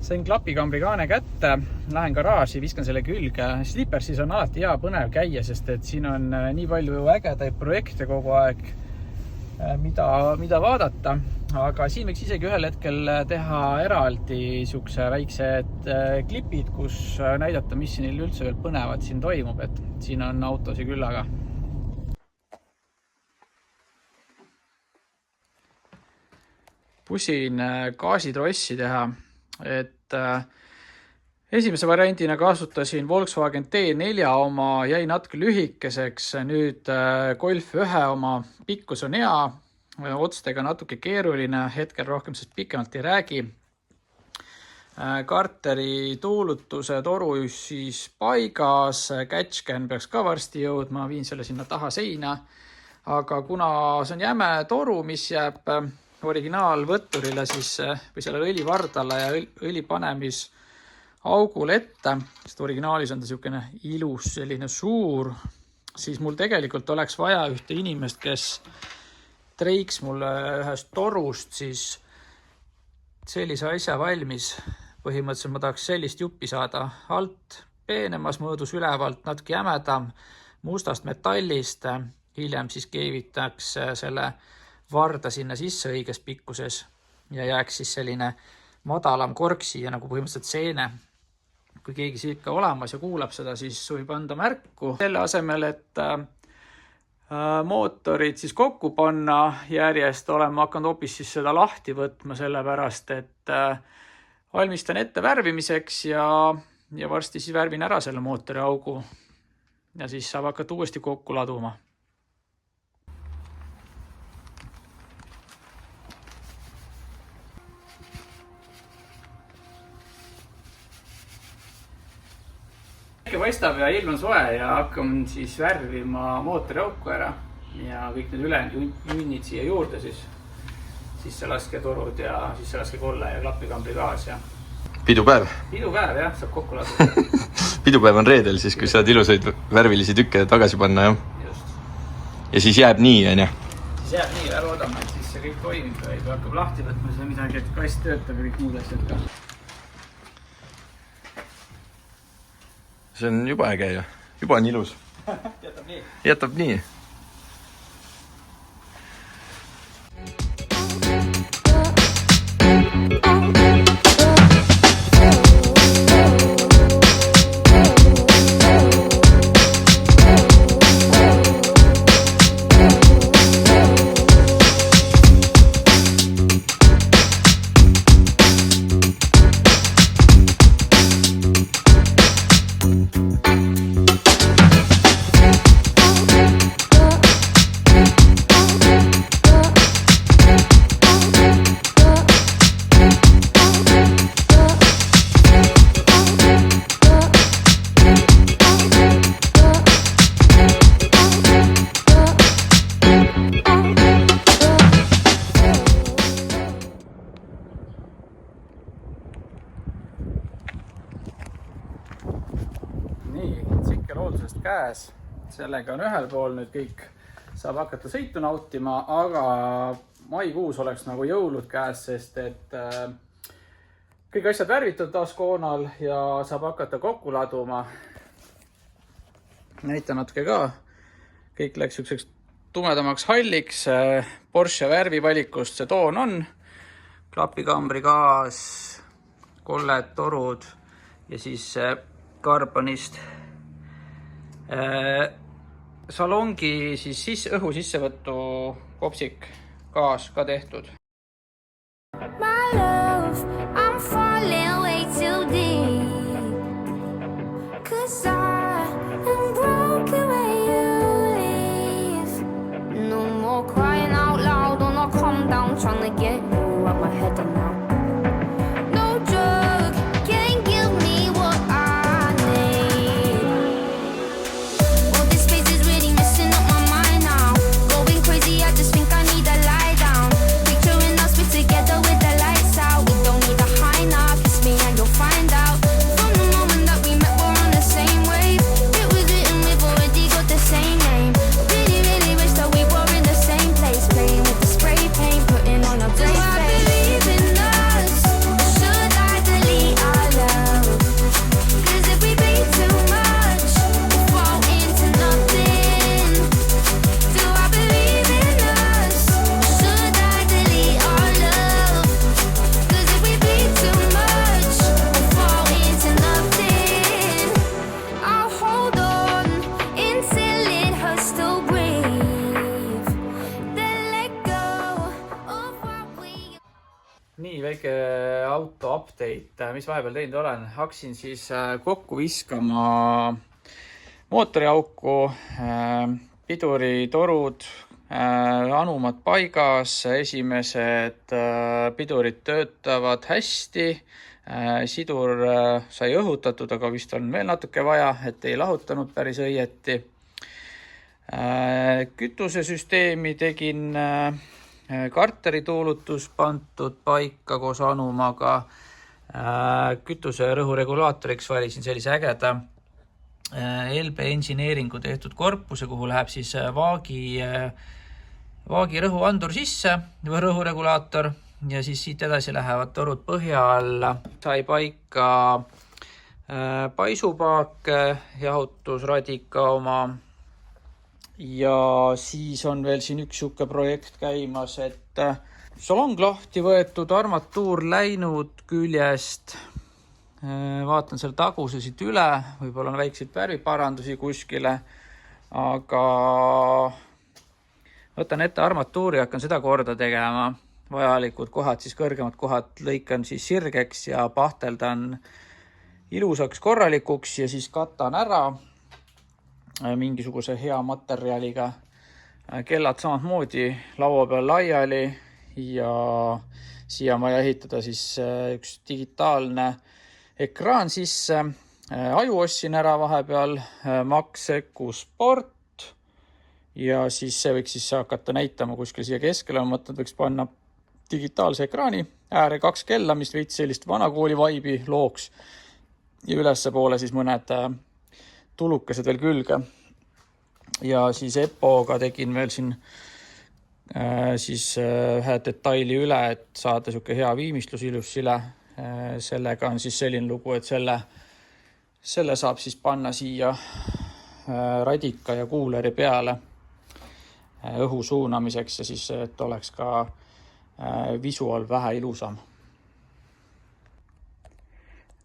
Sain klapikambri kaane kätte, lähen garaaži, viskan selle külge. Slippersis on alati hea põnev käia, sest et siin on nii palju ägedaid projekte kogu aeg, mida vaadata. Aga siin võiks isegi ühel hetkel teha eraldi siukse väiksed klipid, kus näidata, mis siin üldse veel põnevat siin toimub, et siin on autosi küllaga. Pusin gaasitrossi teha. Et esimese variandina kasutasin Volkswagen T4 oma, jäi natuke lühikeseks, nüüd Golf 1 oma, pikkus on hea, otstega natuke keeruline, hetkel rohkem sest pikemalt ei räägi. Karteri tuulutuse toru siis paigas, catchcan peaks ka varsti jõudma, viin selle sinna taha seina, aga kuna see on jäme toru, mis jääb originaalvõtturile siis, või sellele õlivardale ja õli panemis augul ette, sest originaalis on ta niisugune ilus, selline suur, siis mul tegelikult oleks vaja ühte inimest, kes treiks mulle ühest torust siis sellise asja valmis. Põhimõtteliselt ma tahaks sellist juppi saada alt peenemas mõõdus ülevalt, natuke jämedam, mustast metallist, hiljem siis keevitaks selle varda sinna sisse õiges pikkuses ja jääks siis selline madalam kork siia nagu põhimõtteliselt seene. Kui keegi siia ikka olemas ja kuulab seda, siis võib anda märku. Selle asemel, et mootorid siis kokku panna järjest, olen ma hakanud hoopis siis seda lahti võtma, sellepärast, et valmistan ette värvimiseks ja varsti siis värvin ära selle mootori augu ja siis saab hakata uuesti kokku laduma. Paistab ja ilm on soe ja hakkan siis värvima mootori auku ära ja kõik need ülejäänud junnid siia juurde siis sisselasketorud ja sisselaskekolle ja klapikambri gaas ja pidupäev. Pidupäev jah, saab kokku laduda. Pidupäev on reedel siis, kui saad ilusaid värvilisi tükke tagasi panna, jah? Just. Ja siis jääb nii, on jah? Siis jääb nii, loodame, et siis see kõik toimib või hakkab lahti võtma seda midagi, et kast töötab ja kõik muud asjad ka. See on juba äge ja juba on ilus. Jätab nii. käes. Sellega on ühel pool nüüd kõik. Saab hakata sõitu nautima, aga maikuus oleks nagu jõulud käes, sest et kõik asjad värvitud taas koonal ja saab hakata kokku laduma. Näitan natuke ka. Kõik läks ükseks tumedamaks halliks. Porsche värvivalikust see toon on. Klapikambri gaas, kolled, torud ja siis karbonist. Salongi siis õhu sissevõttu kopsik gaas ka tehtud. My love, I'm falling way too deep 'cause I am broken when you leave. No more crying out loud or not calm down, trying to get you out my head and now. No drug can give me what I need. All this space is really messing up my mind now. Going crazy, I just think I need to lie down. Picturing us we're together with the lights out. We don't need a high now, kiss me and you'll find out. From the moment that we met, we're on the same wave. It was written, we've already got the same name. Really, really wish that we were in the same place, playing with the spray paint, putting on a brave face. Do I believe in us? Or should I delete our love? 'Cause if we be too much, we'll fall into nothing. Do I believe in us? Or should I delete our love? 'Cause if we be too much, we'll fall into nothing. I'll hold on until it hurts to breathe. Then let go of what we. Nii, väike auto update, mis vahepeal teinud olen. Hakkasin siis kokku viskama mootoriauku, piduritorud, anumad paigas, esimesed pidurid töötavad hästi. Sidur sai õhutatud, aga vist on veel natuke vaja, et ei lahutanud päris õieti. Kütusesüsteemi tegin, karterituulutus pandud paika koos anumaga. Kütuse rõhuregulaatoriks valisin sellise ägeda LB Engineeringu tehtud korpuse, kuhu läheb siis vaagi rõhuandur sisse või rõhuregulaator ja siis siit edasi lähevad torud põhja alla. Sai paika paisupaak, jahutusradika oma. Ja siis on veel siin üks siuke projekt käimas, et salong lahti võetud, armatuur läinud küljest. Vaatan seal taguse siit üle, võib-olla on väikseid värviparandusi kuskile, aga võtan ette armatuuri ja hakkan seda korda tegema. Vajalikud kohad, siis kõrgemad kohad lõikan siis sirgeks ja pahteldan ilusaks korralikuks ja siis katan ära mingisuguse hea materjaliga. Kellad samamoodi laua peal laiali ja siia on vaja ehitada siis üks digitaalne ekraan sisse. Aju ostsin ära vahepeal, Max Ecu Sport ja siis see võiks siis hakata näitama kuskil siia keskele. Ma mõtlen, võiks panna digitaalse ekraani ääre 2 kella, mis veits sellist vanakooli vaibi looks ja ülesse poole siis mõned tulukesed veel külge. Ja siis Epoga tegin veel siin siis ühe detaili üle, et saada siuke hea viimistlus, ilus sile. Sellega on siis selline lugu, et selle saab siis panna siia radika ja kuuleri peale õhu suunamiseks ja siis, et oleks ka visuaal vähe ilusam.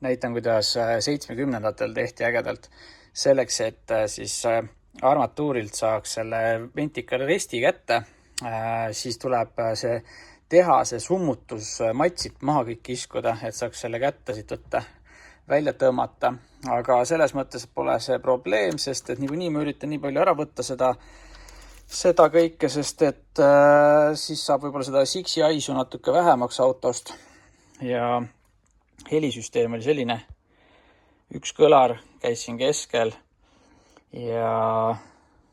Näitan, kuidas 70-ndatel tehti ägedalt selleks, et siis armatuurilt saaks selle ventikale resti kätte. Siis tuleb see tehase summutus matsid maha kõik kiskuda, et saaks selle kätte siit võtta, välja tõmmata. Aga selles mõttes pole see probleem, sest et niikuinii ma üritan nii palju ära võtta seda kõike, sest et siis saab võib-olla seda siksi aisu natuke vähemaks autost. Ja helisüsteem oli selline, üks kõlar käis siin keskel ja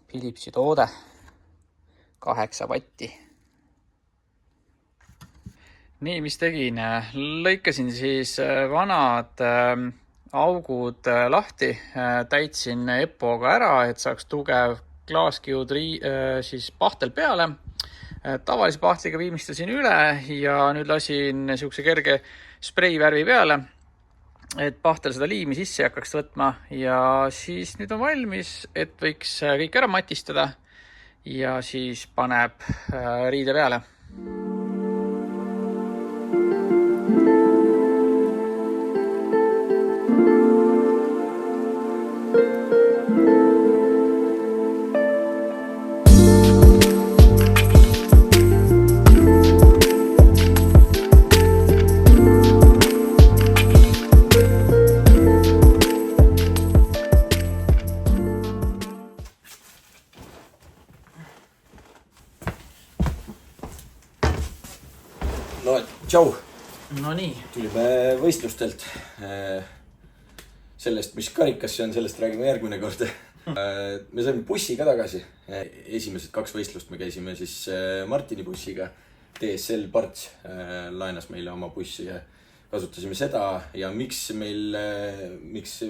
Philipsi toode 8 vatti. Nii, mis tegin? Lõikasin siis vanad augud lahti, täitsin EPO-ga ära, et saaks tugev klaaskiud siis pahtel peale. Tavalise pahtliga viimistlesin üle ja nüüd lasin niisuguse kerge spreivärvi peale, et pahtel seda liimi sisse ei hakkaks võtma ja siis nüüd on valmis, et võiks kõik ära matistada ja siis paneb riide peale. No, tšau! No nii. Tulime võistlustelt. Sellest, mis karikas see on, sellest räägime järgmine kord. Me saime bussi ka tagasi. Esimesed 2 võistlust me käisime siis Martini bussiga. DSL Parts laenas meile oma bussi ja kasutasime seda. Ja miks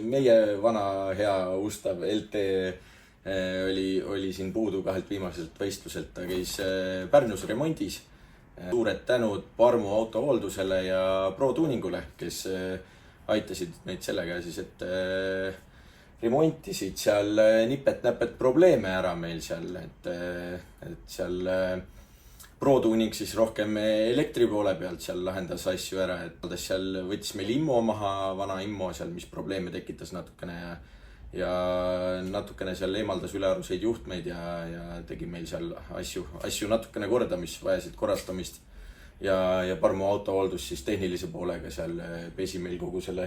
meie vana hea ustav LT oli siin puudu 2 viimaselt võistluselt. Ta käis Pärnus remondis. Suured tänud Parmu autohooldusele ja Pro Tuningule, kes aitasid meid sellega siis, et remontisid seal nipet-näpet probleeme ära meil seal, et seal Pro Tuning siis rohkem elektri poole pealt seal lahendas asju ära, et seal võttis meil immo maha, vana immo seal, mis probleeme tekitas natukene ja natukene seal eemaldas ülearuseid juhtmeid ja tegi meil seal asju natukene korda, mis vajasid korrastamist ja Parmu autohooldus siis tehnilise poolega seal pesi meil kogu selle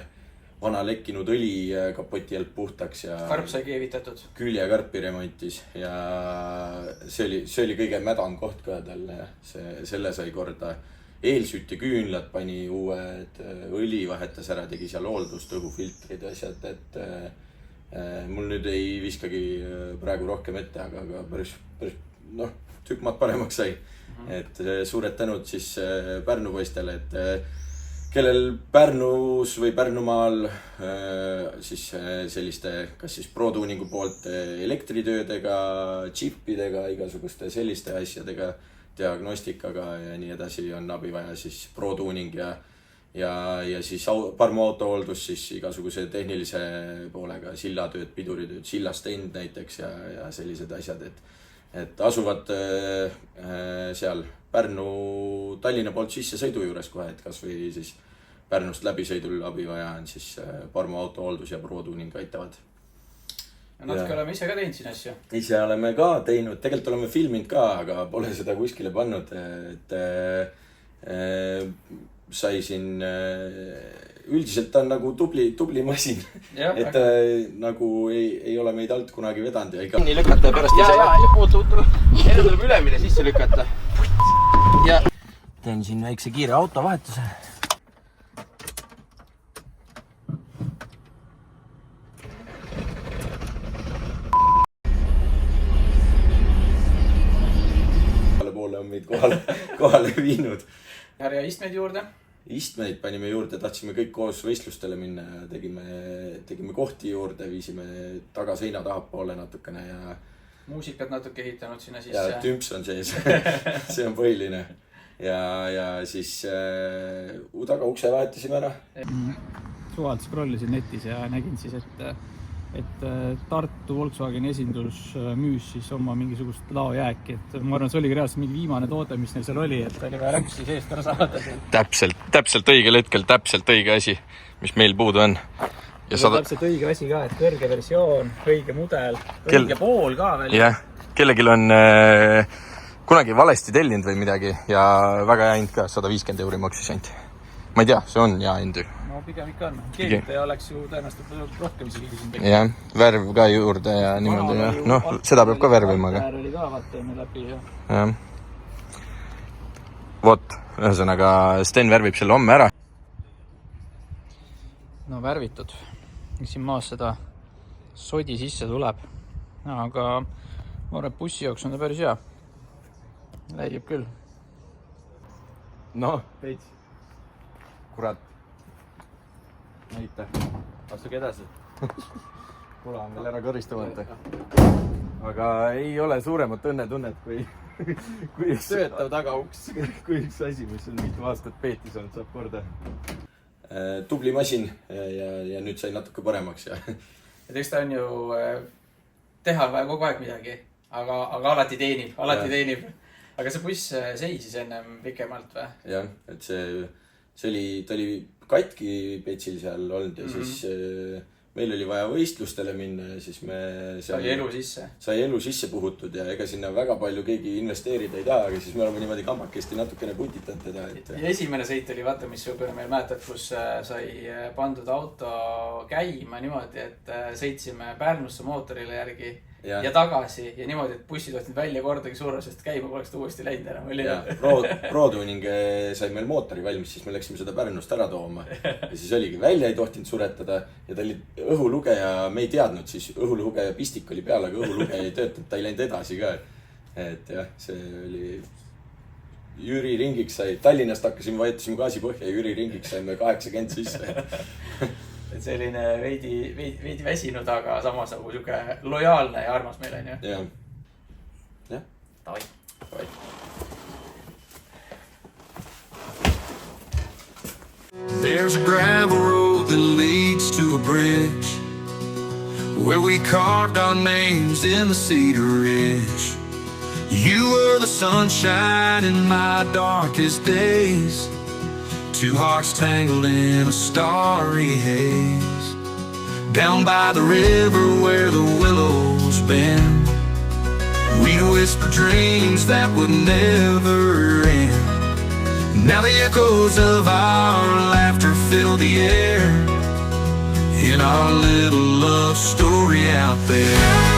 vana lekkinud õli kapoti alt puhtaks ja Karp sai keevitatud. Küljekarpi remontis ja see oli kõige mädam koht ka tal ja selle sai korda. Eelsüti küünlad pani uued, õli vahetas ära, tegi seal hooldust, õhufiltrid ja asjad, et mul nüüd ei viskagi praegu rohkem ette, aga päris tükk maad paremaks sai. Et suured tänud siis Pärnu poistele, et kellel Pärnus või Pärnumaal siis selliste, kas siis Pro Tuningu poolt elektritöödega, džippidega, igasuguste selliste asjadega, diagnostikaga ja nii edasi on abi vaja siis Pro Tuning ja siis Parmu autohooldus siis igasuguse tehnilise poolega, sillatööd, piduritööd, sillastend näiteks ja sellised asjad, et asuvad seal Pärnu Tallinna poolt sissesõidu juures kohe, et kas või siis Pärnust läbisõidul abi vaja on, siis Parmu autohooldus ja Pro Tuning aitavad. Natuke oleme ise ka teinud siin asju. Ise oleme ka teinud, tegelikult oleme filminud ka, aga pole seda kuskile pannud, et sai siin, üldiselt on nagu tubli masin, et nagu ei ole meid alt kunagi vedanud ja iga... Nii lükata ja pärast enne tuleb ülemine sisse lükata. Ja teen siin väikse kiire autovahetuse. Poole on meid kohale viinud. Härja istmeid juurde. Istmeid panime juurde, tahtsime kõik koos võistlustele minna ja tegime kohti juurde, viisime tagaseina tahapoole natukene ja... Muusikat natuke ehitanud sinna sisse. Ja tümps on sees, see on põhiline. Ja siis taga ukse vahetasime ära. Suvalt scrollisin netis ja nägin siis, et Tartu Volkswageni esindus müüs siis oma mingisugust laojääki, et ma arvan, see oligi reaalselt mingi viimane toote, mis neil seal oli, et oli vaja rämpsi seest ära saada. Täpselt õigel hetkel, täpselt õige asi, mis meil puudu on. Ja täpselt õige asi ka, et kõrge versioon, õige mudel, õige pool ka veel. Jah, kellegil on kunagi valesti tellinud või midagi ja väga hea hind ka, 150 € maksis ainult. Ma ei tea, see on hea hind. No pigem ikka on. Keegitaja oleks ju tõenäoliselt rohkem isegi siin tekkinud. Jah, värv ka juurde ja niimoodi. Noh, seda peab ka värvima. Väär oli ka vaatame läbi. Jah. Vot, ühesõnaga Sten värvib selle homme ära. No värvitud. Siin maas seda sodi sisse tuleb. Aga ma arvan, et bussi jooks on ta päris hea. Läigib küll. No, veits. Kurat. Näita. astuge edasi. Mula on veel ära koristamata. Aga ei ole suuremat õnnetunnet kui töötav tagauks. Kui üks asi, mis on mitu aastat peetis olnud, saab korda. Tubli masin ja nüüd sai natuke paremaks. Et eks ta on ju teha vaja kogu aeg midagi, aga alati teenib. Aga see buss seisis ennem pikemalt või? Jah, et ta oli katki petsil seal olnud ja siis meil oli vaja võistlustele minna ja siis me sai elu sisse puhutud ja ega sinna väga palju keegi investeerida ei taha, aga siis me oleme niimoodi kamakesti natukene putitanud teda. Ja esimene sõit oli, vaata, mis võib-olla meil mäletad, kus sai pandud auto käima niimoodi, et sõitsime Pärnusse mootorile järgi ja tagasi ja niimoodi, et bussid olid välja kordagi surra, sest käima poleks ta uuesti läinud enam. Pro-tuning sai meil mootori valmis, siis me läksime seda Pärnust ära tooma ja siis oligi, välja ei tohtinud suretada ja ta oli õhulugeja, me ei teadnud siis, õhulugeja pistik oli peal, aga õhulugeja ei töötanud, ta ei läinud edasi ka. Et jah, see oli Jüri ringiks sai, Tallinnast hakkasime, vajutasime gaasi põhja ja Jüri ringiks saime 80 sisse. Et selline veidi väsinud, aga samas nagu siuke lojaalne ja armas meil on ju. Jah. Davai. There's a gravel road that leads to a bridge where we carved our names in the cedar ridge. You were the sunshine in my darkest days, two hearts tangled in a starry haze. Down by the river where the willows bend, we'd whisper dreams that would never end. Now the echoes of our laughter fill the air in our little love story out there.